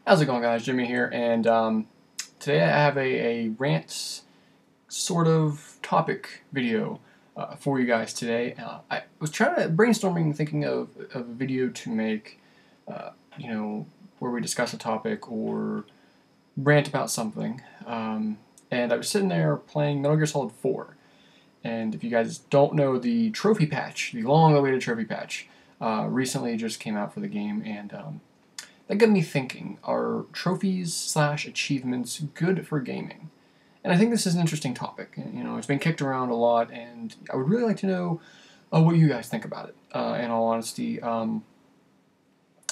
How's it going, guys? Jimmy here, and today I have a rant sort of topic video for you guys today. I was trying to brainstorming, thinking of a video to make, uh, you know, where we discuss a topic or rant about something. And I was sitting there playing Metal Gear Solid 4. And if you guys don't know, the trophy patch, the long-awaited trophy patch, recently just came out for the game, and that got me thinking, are trophies slash achievements good for gaming? And I think this is an interesting topic. It's been kicked around a lot, and I would really like to know what you guys think about it, in all honesty. So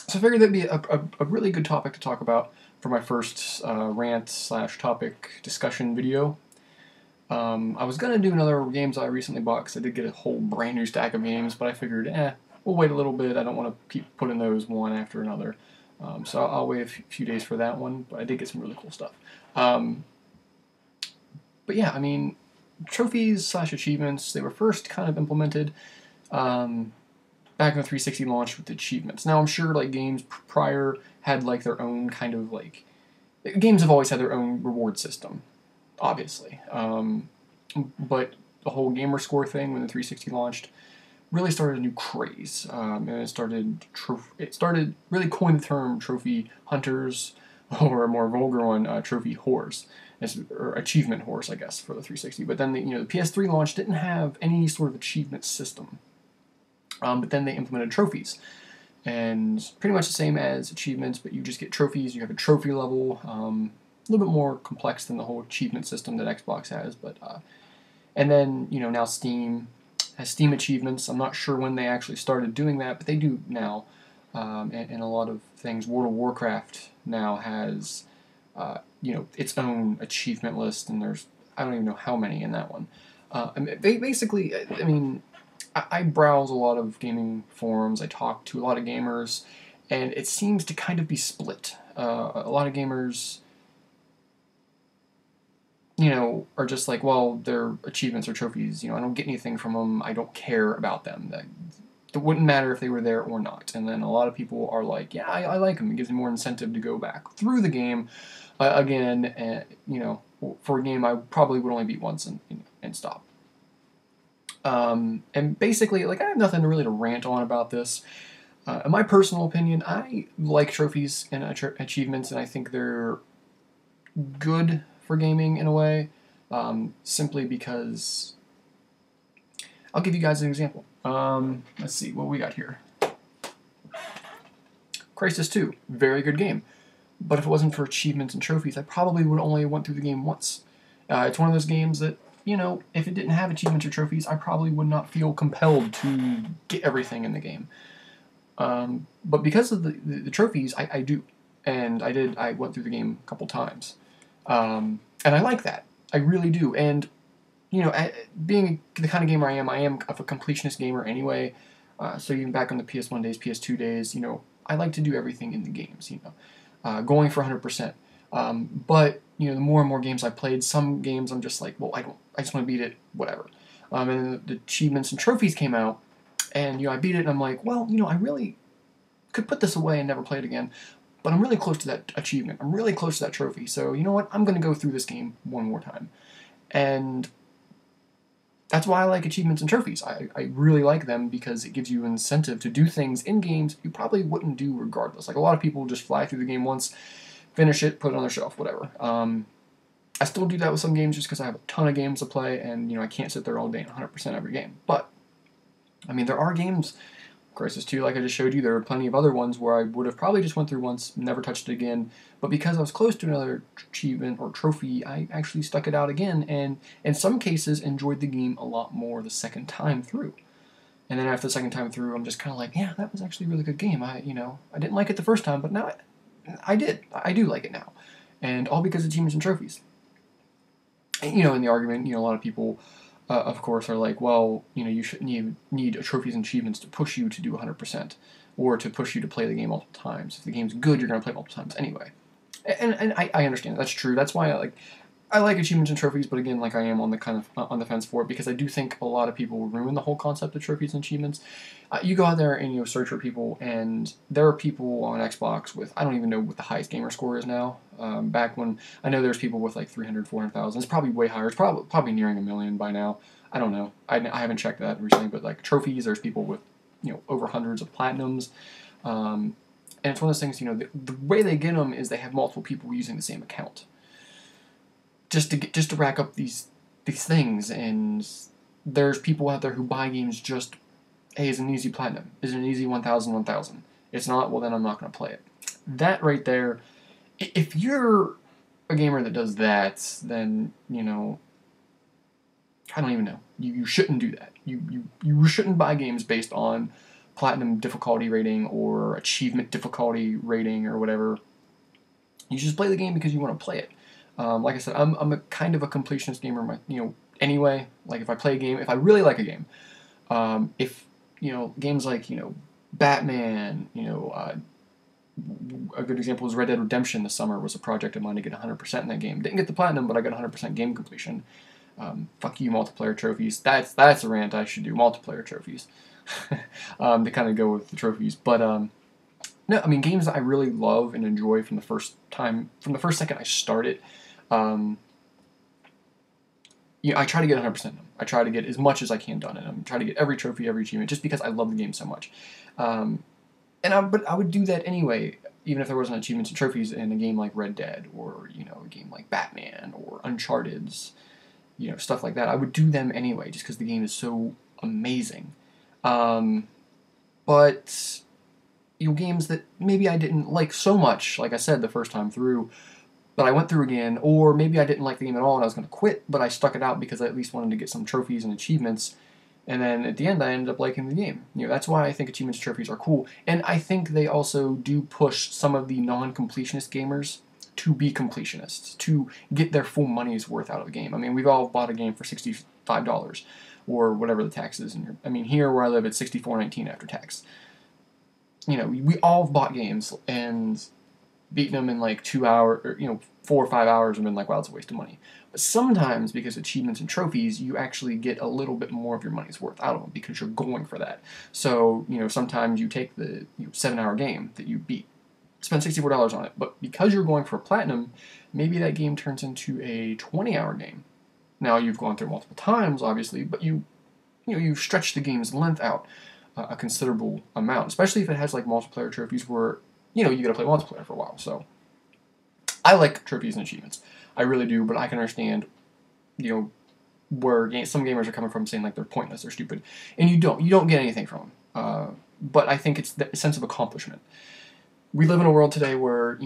I figured that'd be a really good topic to talk about for my first rant slash topic discussion video. I was going to do another games I recently bought because I did get a whole brand new stack of games, but I figured, we'll wait a little bit. I don't want to keep putting those one after another. So I'll wait a few days for that one, but I did get some really cool stuff. But yeah, I mean, trophies slash achievements, they were first kind of implemented back in the 360 launch with achievements. Now I'm sure like games prior had like their own kind of like, games have always had their own reward system, obviously. But the whole gamer score thing when the 360 launched really started a new craze, and it started really coined the term trophy hunters, or a more vulgar one, trophy whores, or achievement whores, I guess, for the 360. But then the PS3 launch didn't have any sort of achievement system, but then they implemented trophies, and pretty much the same as achievements, but you just get trophies. You have a trophy level, a little bit more complex than the whole achievement system that Xbox has, but and then now Steam has Steam achievements. I'm not sure when they actually started doing that, but they do now. And a lot of things. World of Warcraft now has, its own achievement list, and I don't even know how many in that one. Basically, I mean, I browse a lot of gaming forums. I talk to a lot of gamers, and it seems to kind of be split. A lot of gamers are just like, well, they're achievements or trophies. I don't get anything from them. I don't care about them. It wouldn't matter if they were there or not. And then a lot of people are like, yeah, I like them. It gives me more incentive to go back through the game again. And, for a game I probably would only beat once and stop. And basically, like, I have nothing really to rant on about this. In my personal opinion, I like trophies and achievements, and I think they're good for gaming in a way, simply because I'll give you guys an example. Let's see what we got here. Crysis 2, very good game, but if it wasn't for achievements and trophies, I probably would only went through the game once. It's one of those games that, if it didn't have achievements or trophies, I probably would not feel compelled to get everything in the game. But because of the trophies, I do, and I went through the game a couple times. And I like that. I really do. And, being the kind of gamer I am a completionist gamer anyway. So even back on the PS1 days, PS2 days, I like to do everything in the games, going for 100%. But, the more and more games I've played, some games I'm just like, well, I just want to beat it, whatever. And the achievements and trophies came out, and, I beat it, and I'm like, well, I really could put this away and never play it again. But I'm really close to that achievement. I'm really close to that trophy. So, you know what? I'm going to go through this game one more time. And that's why I like achievements and trophies. I really like them because it gives you an incentive to do things in games you probably wouldn't do regardless. Like, a lot of people just fly through the game once, finish it, put it on their shelf, whatever. I still do that with some games just because I have a ton of games to play, and, I can't sit there all day and 100% every game. But, I mean, there are games, Crysis 2, like I just showed you, there are plenty of other ones where I would have probably just went through once, never touched it again, but because I was close to another achievement or trophy, I actually stuck it out again, and in some cases enjoyed the game a lot more the second time through. And then after the second time through, I'm just kind of like, yeah, that was actually a really good game. I didn't like it the first time, but now I did. I do like it now. And all because of achievements and trophies. And, in the argument, a lot of people of course, are like, well, you shouldn't need trophies and achievements to push you to do 100%, or to push you to play the game multiple times. If the game's good, you're going to play it multiple times anyway. And I understand that's true. That's why I like achievements and trophies, but again, like I am on the kind of on the fence for it because I do think a lot of people ruin the whole concept of trophies and achievements. You go out there and search for people, and there are people on Xbox with I don't even know what the highest gamer score is now. Back when I know there's people with like 300, 400,000. It's probably way higher. It's probably nearing 1 million by now. I don't know. I haven't checked that recently, but like trophies, there's people with over hundreds of platinums. And it's one of those things. The way they get them is they have multiple people using the same account. Just to rack up these things, and there's people out there who buy games just, hey, is an easy platinum, is an easy 1,000. It's not, well then I'm not going to play it. That right there, if you're a gamer that does that, then I don't even know. You shouldn't do that. You shouldn't buy games based on platinum difficulty rating or achievement difficulty rating or whatever. You just play the game because you want to play it. Like I said, I'm a kind of a completionist gamer, anyway. Like if I play a game, if I really like a game, if games like Batman, a good example is Red Dead Redemption this summer was a project of mine to get 100% in that game. Didn't get the platinum, but I got 100% game completion. Fuck you, multiplayer trophies. That's a rant I should do. Multiplayer trophies, to kind of go with the trophies, but no, I mean games that I really love and enjoy from the first second I start it. I try to get 100% of them. I try to get as much as I can done in them. Try to get every trophy, every achievement, just because I love the game so much. But I would do that anyway, even if there wasn't achievements and trophies in a game like Red Dead or a game like Batman or Uncharted's, stuff like that. I would do them anyway, just because the game is so amazing. But games that maybe I didn't like so much, like I said the first time through, but I went through again, or maybe I didn't like the game at all and I was going to quit, but I stuck it out because I at least wanted to get some trophies and achievements, and then at the end I ended up liking the game. That's why I think achievements and trophies are cool, and I think they also do push some of the non-completionist gamers to be completionists, to get their full money's worth out of a game. I mean, we've all bought a game for $65, or whatever the tax is, here where I live it's $64.19 after tax. We all have bought games and beaten them in like 2 hours, or 4 or 5 hours, and been like, wow, it's a waste of money. But sometimes, because achievements and trophies, you actually get a little bit more of your money's worth out of them because you're going for that. So, sometimes you take the 7-hour game that you beat, spend $64 on it, but because you're going for a platinum, maybe that game turns into a 20-hour game. Now, you've gone through multiple times, obviously, but you've stretched the game's length out a considerable amount, especially if it has like multiplayer trophies where you gotta play multiplayer for a while. So I like trophies and achievements, I really do, but I can understand where some gamers are coming from, saying like they're pointless, they're stupid, and you don't get anything from them. But I think it's the sense of accomplishment. We live in a world today where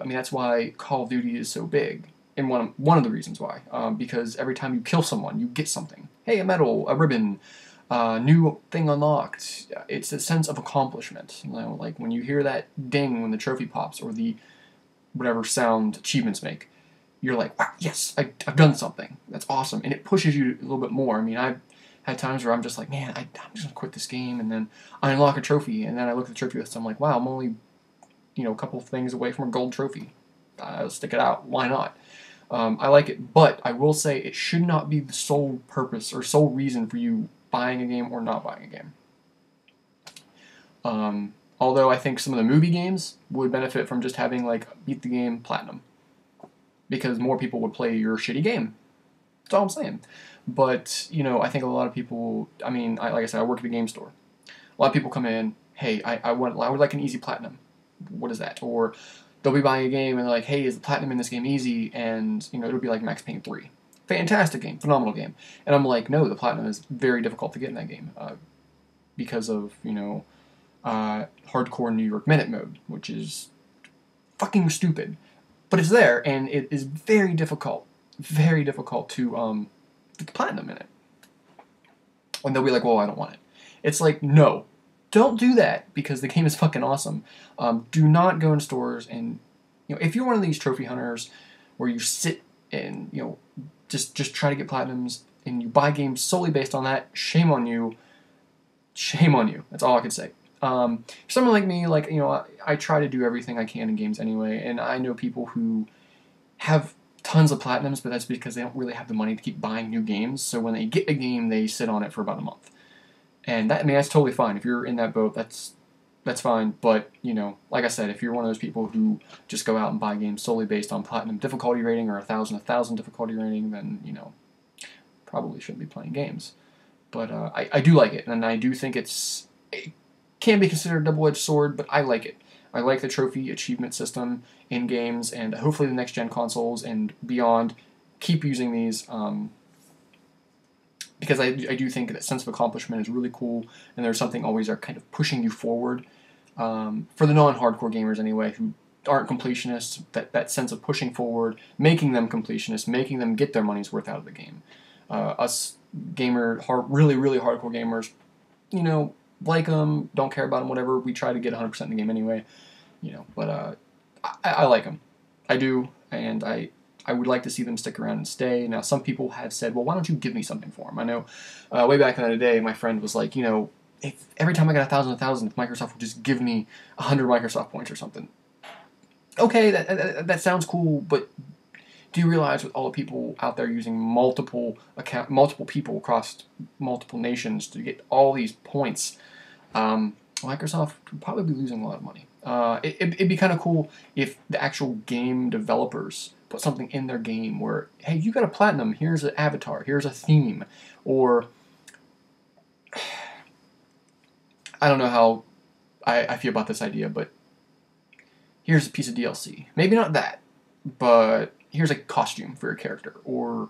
that's why Call of Duty is so big, and one of the reasons why, because every time you kill someone, you get something. Hey, a medal, a ribbon. New thing unlocked. It's a sense of accomplishment. Like when you hear that ding when the trophy pops, or the whatever sound achievements make, you're like, wow, yes, I've done something. That's awesome, and it pushes you a little bit more. I mean, I've had times where I'm just like, man, I'm just gonna quit this game, and then I unlock a trophy, and then I look at the trophy list, I'm like, wow, I'm only a couple of things away from a gold trophy. I'll stick it out. Why not? I like it, but I will say it should not be the sole purpose or sole reason for you buying a game or not buying a game. Although I think some of the movie games would benefit from just having like beat the game platinum, because more people would play your shitty game. That's all I'm saying. But I think a lot of people. I mean, like I said, I work at a game store. A lot of people come in. Hey, I would like an easy platinum. What is that? Or they'll be buying a game and they're like, hey, is the platinum in this game easy? And it'll be like Max Payne 3. Fantastic game, phenomenal game. And I'm like, no, the platinum is very difficult to get in that game because of, hardcore New York Minute mode, which is fucking stupid. But it's there, and it is very difficult to get the platinum in it. And they'll be like, well, I don't want it. It's like, no, don't do that, because the game is fucking awesome. Do not go in stores and, if you're one of these trophy hunters where you sit and, just try to get platinums, and you buy games solely based on that, shame on you. Shame on you. That's all I can say. For someone like me, I try to do everything I can in games anyway, and I know people who have tons of platinums, but that's because they don't really have the money to keep buying new games. So when they get a game, they sit on it for about a month. And that, I mean, that's totally fine. If you're in that boat, that's fine. But, you know, like I said, if you're one of those people who just go out and buy games solely based on platinum difficulty rating or 1,000 difficulty rating, then, you know, probably shouldn't be playing games. But I do like it, and I do think it can be considered a double-edged sword, but I like it. I like the trophy achievement system in games, and hopefully the next-gen consoles and beyond keep using these, because I do think that sense of accomplishment is really cool, and there's something always are kind of pushing you forward. For the non-hardcore gamers anyway, who aren't completionists, that sense of pushing forward, making them completionists, making them get their money's worth out of the game. Us really hardcore gamers, you know, like them, don't care about them, whatever. We try to get 100% in the game anyway, you know. But I like them, I do, and I would like to see them stick around and stay. Now, some people have said, well, why don't you give me something for them? I know way back in the day, my friend was like, you know, if every time I got 1,000, if Microsoft would just give me 100 Microsoft points or something. Okay, that sounds cool, but do you realize with all the people out there using multiple people across multiple nations to get all these points, Microsoft would probably be losing a lot of money. It'd be kind of cool if the actual game developers put something in their game where, hey, you got a platinum, here's an avatar, here's a theme, or I don't know how I feel about this idea, but here's a piece of DLC. Maybe not that, but here's a costume for your character, or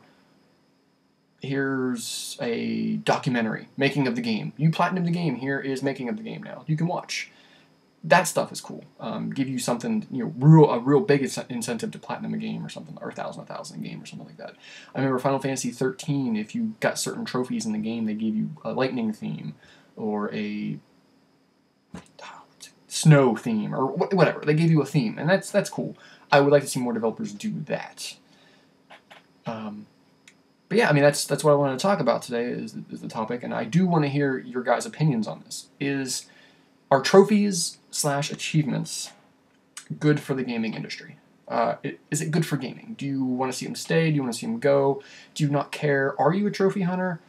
here's a documentary, making of the game. You platinumed the game, here is making of the game now. You can watch. That stuff is cool. Give you something, you know, a real big incentive to platinum a game or something, or 1,000 a game or something like that. I remember Final Fantasy 13, if you got certain trophies in the game, they gave you a lightning theme, or a snow theme, or whatever. They gave you a theme, and that's cool. I would like to see more developers do that. But yeah, I mean, that's what I wanted to talk about today is the topic, and I do want to hear your guys' opinions on this. Are trophies/achievements good for the gaming industry? Is it good for gaming? Do you want to see them stay? Do you want to see them go? Do you not care? Are you a trophy hunter?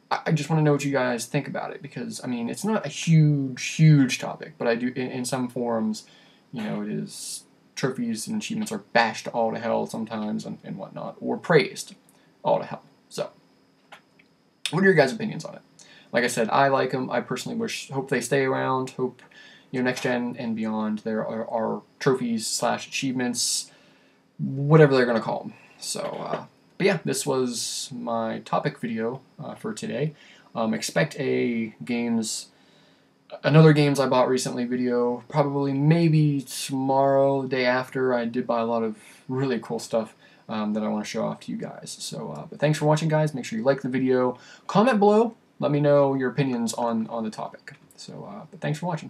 I just want to know what you guys think about it, because, I mean, it's not a huge topic, but I do, in some forums, you know, it is, trophies and achievements are bashed all to hell sometimes and whatnot, or praised all to hell. So, what are your guys' opinions on it? Like I said, I like them. I personally hope they stay around. Hope, you know, next gen and beyond, there are trophies/achievements, whatever they're going to call them. So, but yeah, this was my topic video for today. Expect another games I bought recently video, probably maybe tomorrow, the day after. I did buy a lot of really cool stuff that I want to show off to you guys. So, but thanks for watching, guys. Make sure you like the video. Comment below. Let me know your opinions on the topic. So, but thanks for watching.